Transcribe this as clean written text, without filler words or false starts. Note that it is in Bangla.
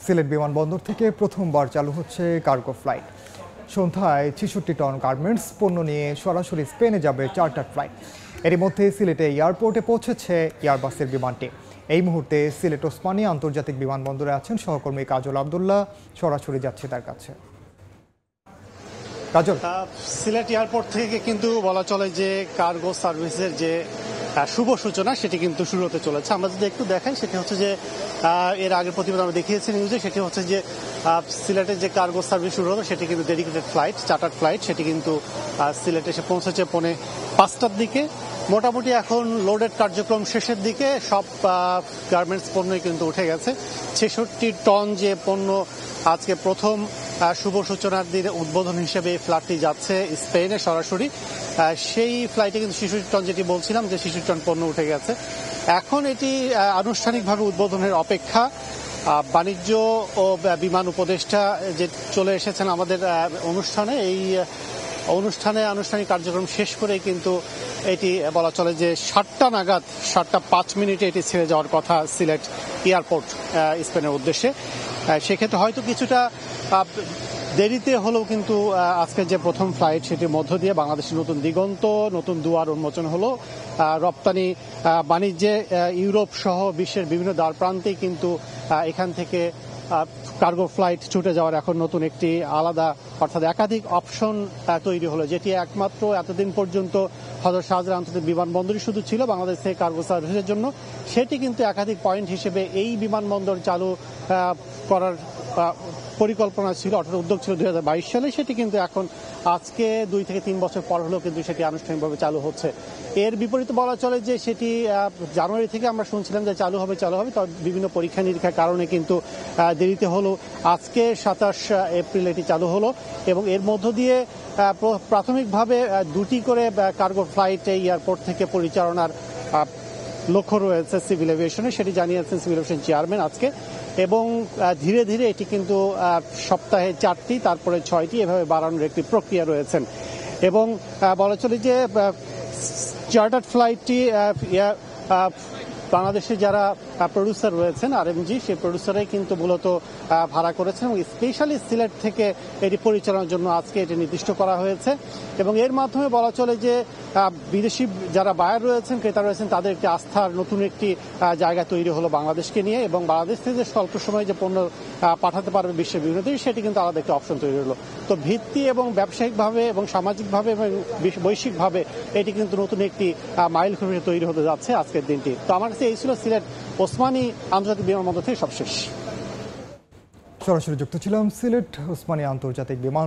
সিলেট বিমানবন্দর থেকে প্রথমবার চালু হচ্ছে কার্গো ফ্লাইট। সন্ধ্যায় ৬৬ টন গার্মেন্টস পণ্য নিয়ে সরাসরি স্পেনে যাবে চার্টার ফ্লাইট। এরই মধ্যে সিলেটে এয়ারপোর্টে পৌঁছেছে এয়ারবাসের বিমানটি। এই মুহূর্তে সিলেট ওসমানী আন্তর্জাতিক বিমানবন্দরে আছেন সহকর্মী কাজল আবদুল্লাহ। সরাসরি যাচ্ছে তার কাছে। কাজল, সিলেট এয়ারপোর্ট থেকে কিন্তু বলা চলে যে কার্গো সার্ভিসের যে শুভ সূচনা সেটি কিন্তু শুরু হতে চলেছে। আমরা যদি একটু দেখাই, সেটি হচ্ছে যে এর আগের প্রতিবেদন আমরা দেখিয়েছি নিউজে, সেটি হচ্ছে যে সিলেটের যে কার্গো সার্ভিস শুরু হলো সেটি কিন্তু ডেডিকেটেড ফ্লাইট, চার্টার ফ্লাইট, সেটি কিন্তু সিলেটে এসে পৌঁছেছে 5:45টার দিকে। মোটামুটি এখন লোডেড কার্যক্রম শেষের দিকে, সব গার্মেন্টস পণ্যই কিন্তু উঠে গেছে। ৬৬ টন যে পণ্য আজকে প্রথম শুভ সূচনার দিনে উদ্বোধন হিসেবে ফ্লাইটটি যাচ্ছে স্পেনে সরাসরি। সেই ফ্লাইটে কিন্তু ৬৬ টন, যেটি বলছিলাম যে ৬৬ টন পণ্য উঠে গেছে। এখন এটি আনুষ্ঠানিকভাবে উদ্বোধনের অপেক্ষা। বাণিজ্য ও বিমান উপদেষ্টা যে চলে এসেছেন আমাদের অনুষ্ঠানে, এই অনুষ্ঠানে আনুষ্ঠানিক কার্যক্রম শেষ করেই কিন্তু এটি বলা চলে যে ৭টা নাগাদ, ৭:০৫ এটি ছেড়ে যাওয়ার কথা সিলেট এয়ারপোর্ট স্পেনের উদ্দেশ্যে। সেক্ষেত্রে হয়তো কিছুটা দেরিতে হলেও কিন্তু আজকের যে প্রথম ফ্লাইট, সেটির মধ্য দিয়ে বাংলাদেশের নতুন দিগন্ত, নতুন দুয়ার উন্মোচন হলো। রপ্তানি বাণিজ্যে ইউরোপ সহ বিশ্বের বিভিন্ন দ্বার প্রান্তেই কিন্তু এখান থেকে কার্গো ফ্লাইট ছুটে যাওয়ার এখন নতুন একটি আলাদা, অর্থাৎ একাধিক অপশন তৈরি হলো, যেটি একমাত্র এতদিন পর্যন্ত হযরত শাহজালাল আন্তর্জাতিক বিমানবন্দরই শুধু ছিল বাংলাদেশ থেকে কার্গো সার্ভিসের জন্য। সেটি কিন্তু একাধিক পয়েন্ট হিসেবে এই বিমানবন্দর চালু করার পরিকল্পনা ছিল, অর্থাৎ উদ্যোগ ছিল 2022 সালে। সেটি কিন্তু এখন আজকে 2 থেকে 3 বছর পর হলেও কিন্তু সেটি আনুষ্ঠানিকভাবে চালু হচ্ছে। এর বিপরীতে বলা চলে যে সেটি জানুয়ারি থেকে আমরা শুনছিলাম যে চালু হবে, তবে বিভিন্ন পরীক্ষা নিরীক্ষার কারণে কিন্তু দেরিতে হলো। আজকে 27 এপ্রিল এটি চালু হলো এবং এর মধ্য দিয়ে প্রাথমিকভাবে 2টি করে কার্গো ফ্লাইট এই এয়ারপোর্ট থেকে পরিচালনার লক্ষ্য রয়েছে সিভিল এভিয়েশনে, সেটি জানিয়েছেন সিভিল এভিয়েশন চেয়ারম্যান আজকে। এবং ধীরে ধীরে এটি কিন্তু সপ্তাহে 4টি, তারপরে 6টি, এভাবে বাড়ানোর একটি প্রক্রিয়া রয়েছেন। এবং বলা চলে যে চার্টার ফ্লাইটটি বাংলাদেশে যারা প্রডিউসার রয়েছেন আরএমজি, সেই প্রডিউসারাই কিন্তু মূলত ভাড়া করেছেন এবং স্পেশালি সিলেট থেকে এটি পরিচালনার জন্য আজকে এটি নির্দিষ্ট করা হয়েছে। এবং এর মাধ্যমে বলা চলে যে বিদেশি যারা বায়ার রয়েছেন, ক্রেতা রয়েছেন, তাদের একটি আস্থার নতুন একটি জায়গা তৈরি হলো বাংলাদেশকে নিয়ে। এবং বাংলাদেশ থেকে যে স্বল্প সময়ে যে পণ্য পাঠাতে পারবে বিশ্বের বিভিন্ন দেশে, সেটি কিন্তু আলাদা একটি অপশন তৈরি হলো। তো ভিত্তি এবং ব্যবসায়িকভাবে এবং সামাজিকভাবে এবং বৈশ্বিকভাবে এটি কিন্তু নতুন একটি মাইল খুঁড়ে তৈরি হতে যাচ্ছে আজকের দিনটি। তো আমার কাছে এই ছিল সিলেট ওসমানী আন্তর্জাতিক বিমানবন্দর থেকে সবশেষ। সরাসরি যুক্ত ছিলাম সিলেট ওসমানী আন্তর্জাতিক বিমান